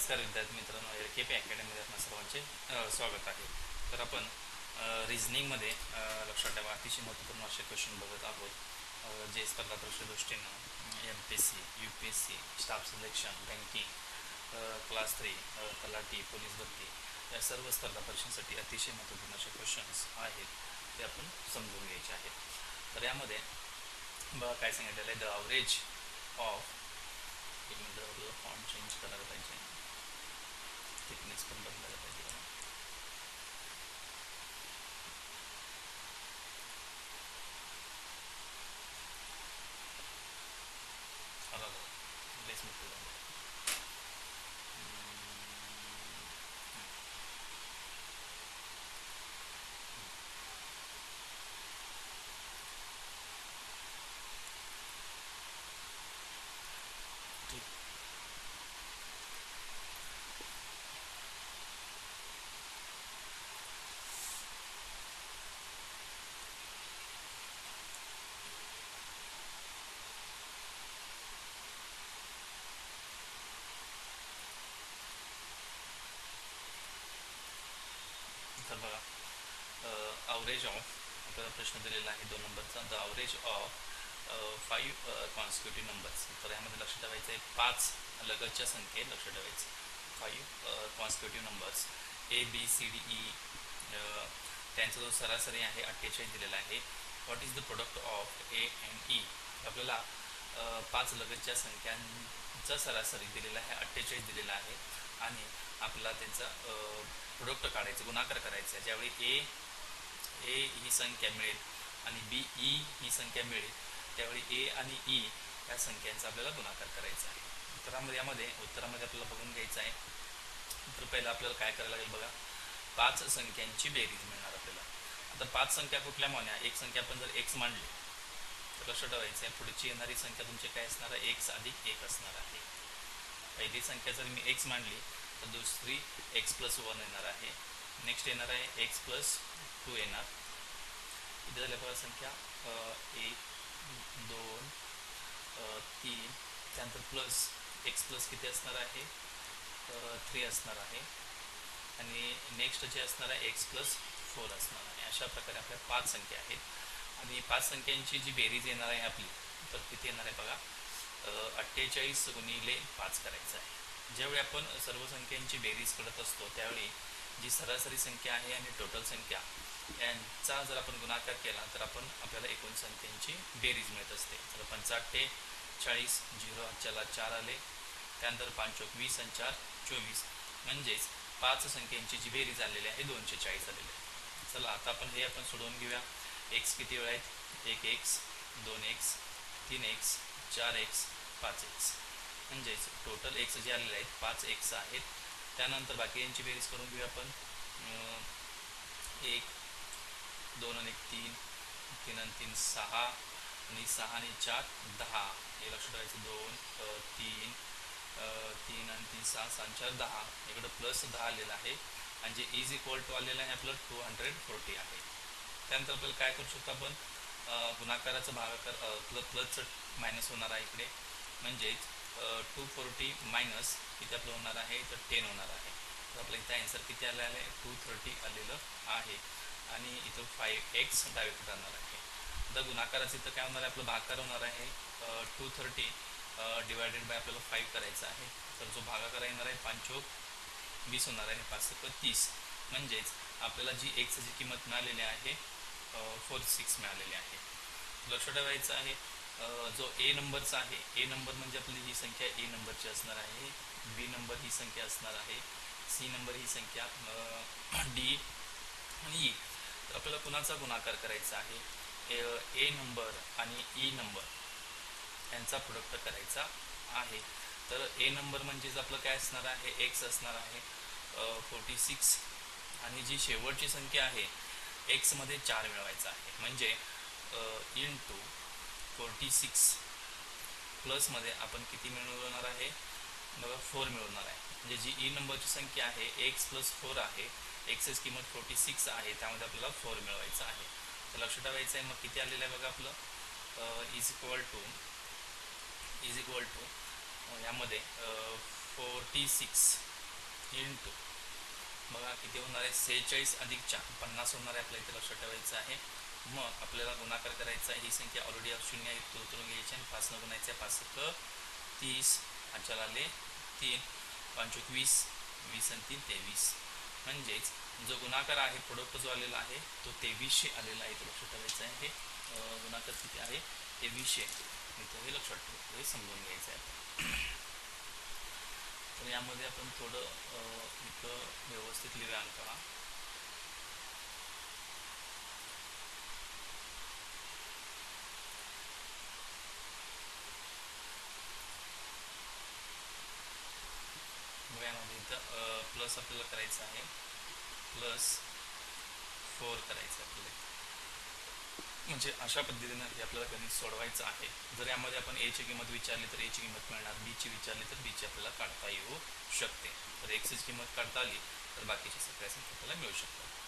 नमस्कार विद्यार्थी मित्रांनो, LKP अकॅडमीमध्ये आपल्या सर्वांचे स्वागत आहे. तर आपण रिझनिंगमध्ये लक्षात ठेवा अतिशय महत्त्वपूर्ण असे क्वेश्चन बघत आहोत, जे स्पर्धा परीक्षे दृष्टीनं MPSC, UPSC, staff selection, banking, class 3, तलाठी, पोलीस भरती या सर्व स्पर्धा परीक्षांसाठी अतिशय महत्त्वपूर्ण असे क्वेश्चन्स आहेत, ते आपण समजून घ्यायचे आहेत. तर यामध्ये बघा काय सांगितलेलं आहे, the average of font change करायला पाहिजे, थिकनेस पण बदलायला पाहिजे. लेस मोठं तर बघा, ॲव्हरेज ऑफ आपल्याला प्रश्न दिलेला आहे 2 नंबरचा, the average of 5 consecutive numbers. तर यामध्ये लक्षात ठेवायचं आहे 5 लगतच्या संख्येत लक्षात ठेवायचं 5 कॉन्सिक्युटिव्ह नंबर्स ABCDE, त्यांचा जो सरासरी आहे 48 दिलेला आहे. What is the product of A and E? आपल्याला 5 लगतच्या संख्यांचा सरासरी दिलेला आहे 48 दिलेला आहे आणि आपल्याला त्यांचा प्रोडक्ट काढायचं, गुणाकार करायचा. ज्यावेळी ए ही संख्या मिळेल आणि BE ही संख्या मिळेल, त्यावेळी A आणि E या संख्यांचा आपल्याला गुणाकार करायचा आहे. उत्तरामध्ये आपल्याला बघून घ्यायचं आहे. तर पहिलं आपल्याला काय करायला लागेल बघा, 5 संख्यांची बेरीज मिळणार आपल्याला. आता 5 संख्या कुठल्या मानूया, एक संख्या आपण जर x मांडली तर लक्षात ठेवायचं आहे पुढची येणारी संख्या तुमची काय असणार आहे, x अधिक 1 असणार आहे. पहिली संख्या जर मी x मांडली तर दुसरी x+1 येणार आहे. नेक्स्ट येणार आहे x+2 येणार. इथे झाल्या बघा संख्या 1 2 3, त्यानंतर प्लस x+ किती असणार आहे, 3 असणार आहे आणि नेक्स्ट जे असणार आहे x+4 असणार आहे. अशा प्रकारे आपल्या 5 संख्या आहेत आणि 5 संख्यांची जी बेरीज येणार आहे आपली, तर किती येणार आहे बघा, 48 गुणिले 5 करायचं आहे. ज्यावेळी आपण सर्व संख्यांची बेरीज करत असतो त्यावेळी जी सरासरी संख्या आहे आणि टोटल संख्या यांचा जर आपण गुणाकार केला तर आपल्याला एकूण संख्यांची बेरीज मिळत असते. तर 45 40, 0 हातच्याला 4 आले, त्यानंतर 5 20 आणि 4 24, म्हणजेच 5 संख्यांची जी बेरीज आलेली आहे 240 आलेली आहे. चला आता आपण सोडवून घेऊया. x किती वेळा आहेत, 1x 2x 3x 4x 5x, म्हणजेच टोटल x जे आलेले आहेत 5x आहेत. त्यानंतर बाकी यांची बेरीज करून घेऊया आपण. 1 2 आणि 1 3, 3 आणि 3 6 आणि 6 आणि 4 10. हे लक्षात ठेवायचं. 2 3 3 आणि 3 6 6 आणि 4 10. इकडं +10 आलेलं आहे आणि जे इज इक्वल टू आलेलं आहे आपलं 240 आहे. त्यानंतर आपल्याला काय करू शकतो आपण, गुणाकाराचं भागाकार प्लसचं मायनस होणार आहे इकडे, म्हणजेच 240 मायनस किती आपलं होणार आहे, तर 10 होणार आहे. तर आपलं इथं आन्सर किती आलं आहे, 230 आलेलं आहे आणि इथं 5x डावीकडे राहणार आहे. आता गुणाकाराचं इथं काय होणार आहे, आपलं भागाकार होणार आहे 230 डिवायडेड बाय आपल्याला 5 करायचं आहे. तर जो भागाकार येणार आहे 5 20 होणार आहे आणि 5 30, म्हणजेच आपल्याला जी एक्सची किंमत मिळालेली आहे 46 मिळालेली आहे. लक्षात ठेवायचं आहे जो A नंबरचा आहे, A नंबर म्हणजे आपली ही संख्या A नंबरची असणार आहे, B नंबर ही संख्या असणार आहे, C नंबर ही संख्या, D आणि E. तर आपल्याला कुणाचा गुणाकार करायचा आहे, A नंबर आणि E नंबर यांचा प्रोडक्ट करायचा आहे. तर A नंबर म्हणजेच आपलं काय असणार आहे, x असणार आहे 46 आणि जी शेवटची संख्या आहे x मध्ये 4 मिळवायचा आहे, म्हणजे इंटू 46 प्लसमध्ये आपण किती मिळवणार आहे बघा, 4 मिळवणार आहे. म्हणजे जी E नंबरची संख्या आहे x+4 आहे, एक्सची किंमत 46 आहे, त्यामध्ये आपल्याला 4 मिळवायचं आहे. तर लक्षात ठेवायचं आहे. मग किती आलेलं आहे बघा आपलं, इज इक्वल टू यामध्ये 46 इंटू बघा किती होणार आहे 46 अधिक 4 50 होणार आहे. आपल्याला इथे लक्षात ठेवायचं आहे. मग आपल्याला गुणाकार करायचा आहे. ही संख्या ऑलरेडी शून्य आहे तो उतरून घ्यायची आणि 5 न गुणायचं आहे. 5 30 अचल आले 3 5 20 20 आणि 3 23. म्हणजेच जो गुणाकार आहे प्रोडक्ट जो आलेला आहे तो 2300 आलेला आहे. तो लक्षात ठेवायचा आहे. हे गुणाकार किती आहे 2300 इथं हे लक्षात ठेव हे समजून घ्यायचं आहे. तर यामध्ये आपण थोडं इथं व्यवस्थित लिहूया अंकाला. यामध्ये इथं प्लस आपल्याला करायचं आहे +4 करायचं आपल्याला. म्हणजे अशा पद्धतीनं हे आपल्याला गणित सोडवायचं आहे. जर यामध्ये आपण ए ची किंमत विचारली तर ए ची किंमत मिळणार, बी ची विचारली तर बी ची आपल्याला काढता येऊ शकते. तर एक्स ची किंमत काढता आली तर बाकीच्या सगळ्या संख्या आपल्याला मिळू शकतात.